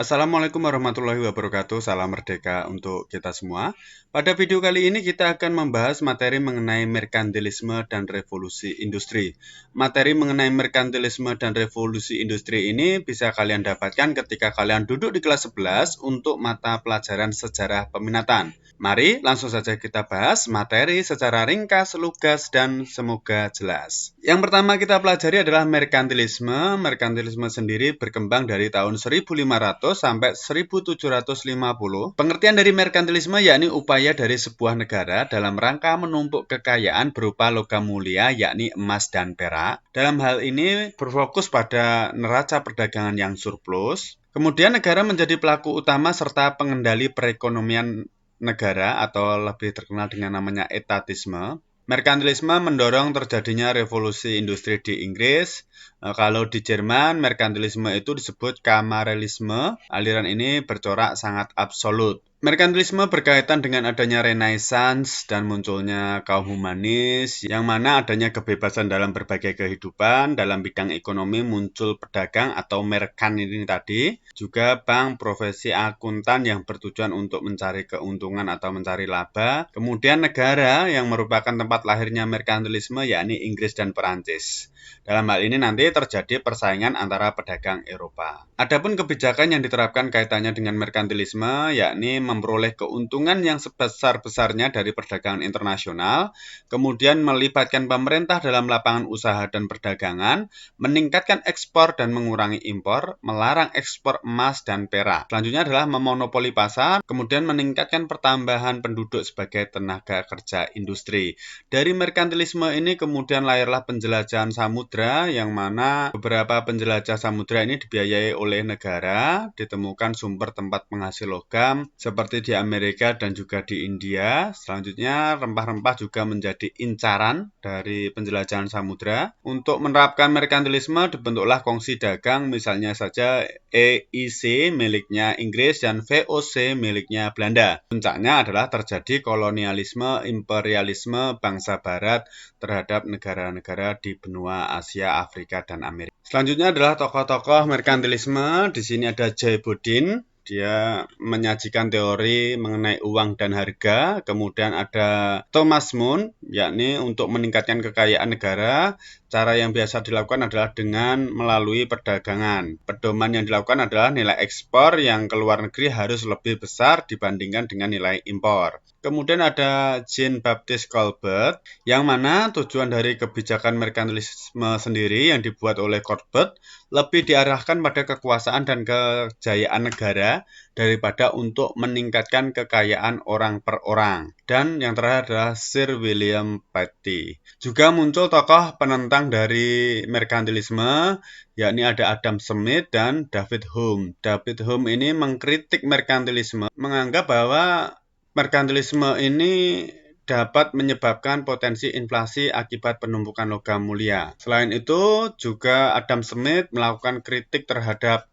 Assalamualaikum warahmatullahi wabarakatuh. Salam merdeka untuk kita semua. Pada video kali ini kita akan membahas materi mengenai merkantilisme dan revolusi industri. Materi mengenai merkantilisme dan revolusi industri ini bisa kalian dapatkan ketika kalian duduk di kelas 11 untuk mata pelajaran sejarah peminatan. Mari langsung saja kita bahas materi secara ringkas, lugas, dan semoga jelas. Yang pertama kita pelajari adalah merkantilisme. Merkantilisme sendiri berkembang dari tahun 1500 sampai 1750. Pengertian dari merkantilisme yakni upaya dari sebuah negara dalam rangka menumpuk kekayaan berupa logam mulia yakni emas dan perak. Dalam hal ini berfokus pada neraca perdagangan yang surplus. Kemudian negara menjadi pelaku utama serta pengendali perekonomian negara atau lebih terkenal dengan namanya etatisme. Merkantilisme mendorong terjadinya revolusi industri di Inggris. Kalau di Jerman, merkantilisme itu disebut kamarelisme. Aliran ini bercorak sangat absolut. Merkantilisme berkaitan dengan adanya Renaissance dan munculnya kaum humanis, yang mana adanya kebebasan dalam berbagai kehidupan. Dalam bidang ekonomi muncul pedagang atau merkan ini tadi, juga bank, profesi akuntan yang bertujuan untuk mencari keuntungan atau mencari laba. Kemudian negara yang merupakan tempat lahirnya merkantilisme yakni Inggris dan Perancis. Dalam hal ini nanti terjadi persaingan antara pedagang Eropa. Adapun kebijakan yang diterapkan kaitannya dengan merkantilisme yakni memperoleh keuntungan yang sebesar-besarnya dari perdagangan internasional, kemudian melibatkan pemerintah dalam lapangan usaha dan perdagangan, meningkatkan ekspor dan mengurangi impor, melarang ekspor emas dan perak. Selanjutnya adalah memonopoli pasar, kemudian meningkatkan pertambahan penduduk sebagai tenaga kerja industri. Dari merkantilisme ini kemudian lahirlah penjelajahan samudra, yang mana beberapa penjelajah samudra ini dibiayai oleh negara, ditemukan sumber tempat penghasil logam seperti di Amerika dan juga di India. Selanjutnya rempah-rempah juga menjadi incaran dari penjelajahan samudra. Untuk menerapkan merkantilisme dibentuklah kongsi dagang, misalnya saja EIC miliknya Inggris dan VOC miliknya Belanda. Puncaknya adalah terjadi kolonialisme, imperialisme bangsa barat terhadap negara-negara di benua Asia, Afrika, dan Amerika. Selanjutnya adalah tokoh-tokoh merkantilisme. Di sini ada J. Bodin. Dia menyajikan teori mengenai uang dan harga. Kemudian ada Thomas Moon, yakni untuk meningkatkan kekayaan negara. Cara yang biasa dilakukan adalah dengan melalui perdagangan. Pedoman yang dilakukan adalah nilai ekspor yang ke luar negeri harus lebih besar dibandingkan dengan nilai impor. Kemudian ada Jean Baptiste Colbert, yang mana tujuan dari kebijakan merkantilisme sendiri yang dibuat oleh Colbert lebih diarahkan pada kekuasaan dan kejayaan negara daripada untuk meningkatkan kekayaan orang per orang. Dan yang terakhir adalah Sir William Petty. Juga muncul tokoh penentang dari merkantilisme, yakni ada Adam Smith dan David Hume. David Hume ini mengkritik merkantilisme, menganggap bahwa merkantilisme ini dapat menyebabkan potensi inflasi akibat penumpukan logam mulia. Selain itu, juga Adam Smith melakukan kritik terhadap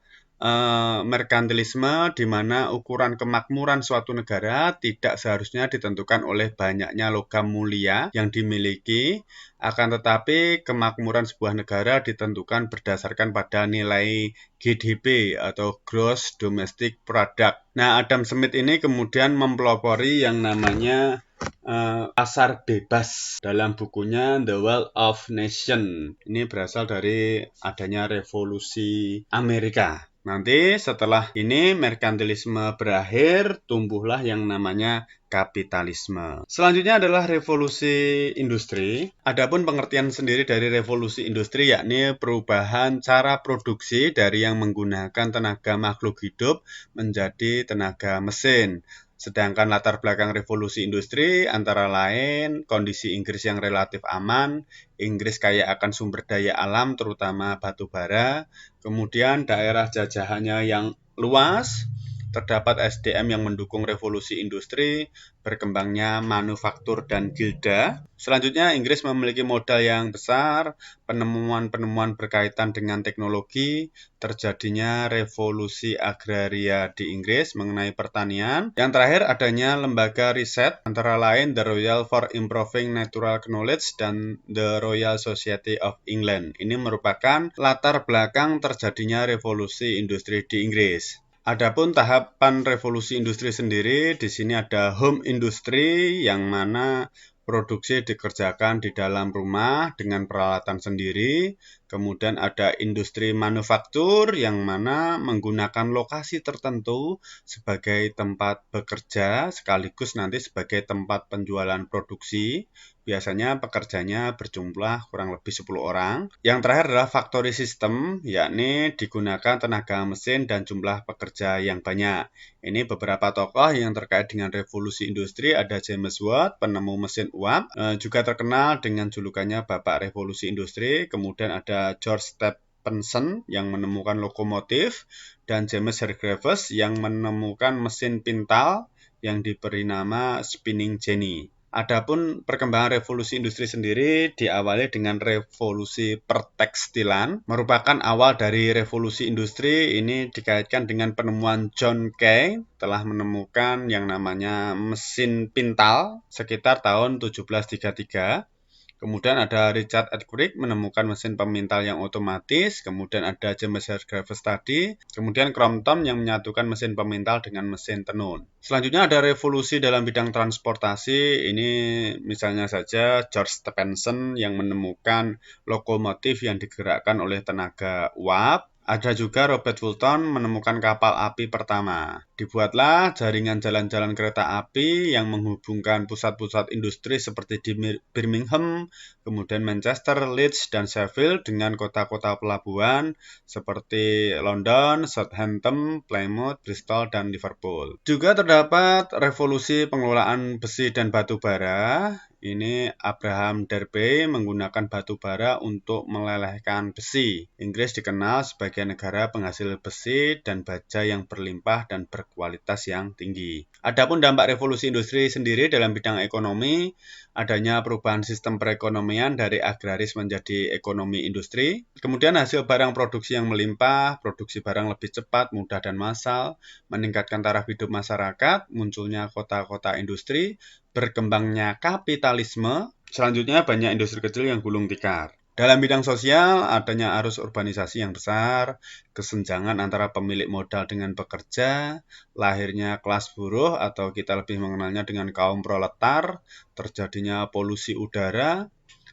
merkantilisme, di mana ukuran kemakmuran suatu negara tidak seharusnya ditentukan oleh banyaknya logam mulia yang dimiliki, akan tetapi kemakmuran sebuah negara ditentukan berdasarkan pada nilai GDP atau Gross Domestic Product. Nah, Adam Smith ini kemudian mempelopori yang namanya pasar bebas dalam bukunya The Wealth of Nations. Ini berasal dari adanya revolusi Amerika. Nanti setelah ini merkantilisme berakhir, tumbuhlah yang namanya kapitalisme. Selanjutnya adalah revolusi industri. Adapun pengertian sendiri dari revolusi industri yakni perubahan cara produksi dari yang menggunakan tenaga makhluk hidup menjadi tenaga mesin. Sedangkan latar belakang revolusi industri antara lain kondisi Inggris yang relatif aman, Inggris kaya akan sumber daya alam terutama batu bara, kemudian daerah jajahannya yang luas, terdapat SDM yang mendukung revolusi industri, berkembangnya manufaktur dan gilda. Selanjutnya, Inggris memiliki modal yang besar, penemuan-penemuan berkaitan dengan teknologi, terjadinya revolusi agraria di Inggris mengenai pertanian. Yang terakhir, adanya lembaga riset, antara lain The Royal for Improving Natural Knowledge dan The Royal Society of England. Ini merupakan latar belakang terjadinya revolusi industri di Inggris. Adapun tahapan revolusi industri sendiri, di sini ada home industry yang mana produksi dikerjakan di dalam rumah dengan peralatan sendiri. Kemudian ada industri manufaktur yang mana menggunakan lokasi tertentu sebagai tempat bekerja sekaligus nanti sebagai tempat penjualan produksi. Biasanya pekerjanya berjumlah kurang lebih 10 orang. Yang terakhir adalah factory system, yakni digunakan tenaga mesin dan jumlah pekerja yang banyak. Ini beberapa tokoh yang terkait dengan revolusi industri. Ada James Watt, penemu mesin uap, juga terkenal dengan julukannya Bapak Revolusi Industri. Kemudian ada George Stephenson yang menemukan lokomotif, dan James Hargreaves yang menemukan mesin pintal yang diberi nama spinning jenny. Adapun perkembangan revolusi industri sendiri diawali dengan revolusi pertekstilan, merupakan awal dari revolusi industri. Ini dikaitkan dengan penemuan John Kay telah menemukan yang namanya mesin pintal sekitar tahun 1733. Kemudian ada Richard Arkwright menemukan mesin pemintal yang otomatis. Kemudian ada James Hargreaves tadi. Kemudian Crompton yang menyatukan mesin pemintal dengan mesin tenun. Selanjutnya ada revolusi dalam bidang transportasi. Ini misalnya saja George Stephenson yang menemukan lokomotif yang digerakkan oleh tenaga uap. Ada juga Robert Fulton menemukan kapal api pertama. Dibuatlah jaringan jalan-jalan kereta api yang menghubungkan pusat-pusat industri seperti di Birmingham, kemudian Manchester, Leeds, dan Sheffield dengan kota-kota pelabuhan seperti London, Southampton, Plymouth, Bristol, dan Liverpool. Juga terdapat revolusi pengelolaan besi dan batu bara. Ini Abraham Darby menggunakan batu bara untuk melelehkan besi. Inggris dikenal sebagai negara penghasil besi dan baja yang berlimpah dan berkualitas yang tinggi. Adapun dampak revolusi industri sendiri dalam bidang ekonomi, adanya perubahan sistem perekonomian dari agraris menjadi ekonomi industri. Kemudian hasil barang produksi yang melimpah, produksi barang lebih cepat, mudah, dan massal, meningkatkan taraf hidup masyarakat, munculnya kota-kota industri, berkembangnya kapitalisme. Selanjutnya banyak industri kecil yang gulung tikar. Dalam bidang sosial, adanya arus urbanisasi yang besar, kesenjangan antara pemilik modal dengan pekerja, lahirnya kelas buruh atau kita lebih mengenalnya dengan kaum proletar, terjadinya polusi udara,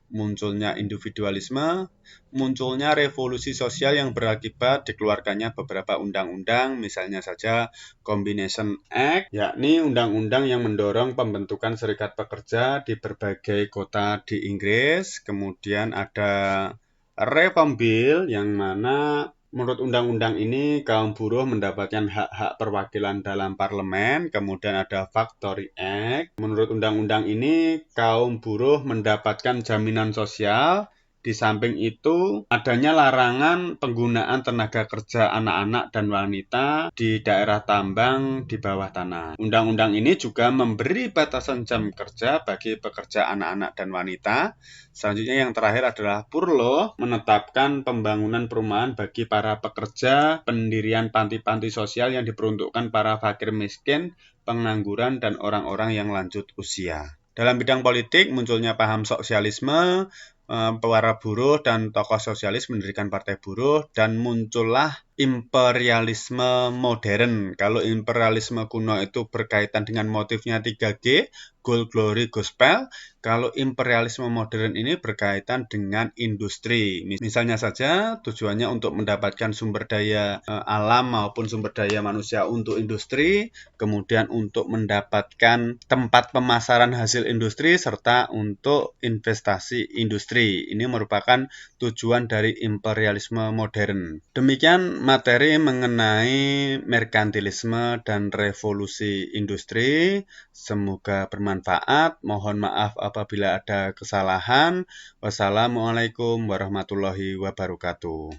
munculnya individualisme, munculnya revolusi sosial yang berakibat dikeluarkannya beberapa undang-undang, misalnya saja Combination Act, yakni undang-undang yang mendorong pembentukan serikat pekerja di berbagai kota di Inggris. Kemudian ada Reform Bill yang mana menurut undang-undang ini, kaum buruh mendapatkan hak-hak perwakilan dalam parlemen. Kemudian ada Factory Act. Menurut undang-undang ini, kaum buruh mendapatkan jaminan sosial. Di samping itu, adanya larangan penggunaan tenaga kerja anak-anak dan wanita di daerah tambang di bawah tanah. Undang-undang ini juga memberi batasan jam kerja bagi pekerja anak-anak dan wanita. Selanjutnya yang terakhir adalah Purlo, menetapkan pembangunan perumahan bagi para pekerja, pendirian panti-panti sosial yang diperuntukkan para fakir miskin, pengangguran, dan orang-orang yang lanjut usia. Dalam bidang politik, munculnya paham sosialisme, para buruh dan tokoh sosialis mendirikan partai buruh, dan muncullah imperialisme modern. Kalau imperialisme kuno itu berkaitan dengan motifnya 3G, Gold, Glory, Gospel. Kalau imperialisme modern ini berkaitan dengan industri. Misalnya saja tujuannya untuk mendapatkan sumber daya alam maupun sumber daya manusia untuk industri, kemudian untuk mendapatkan tempat pemasaran hasil industri, serta untuk investasi industri. Ini merupakan tujuan dari imperialisme modern. Demikian materi mengenai merkantilisme dan revolusi industri. Semoga bermanfaat. Mohon maaf apabila ada kesalahan. Wassalamualaikum warahmatullahi wabarakatuh.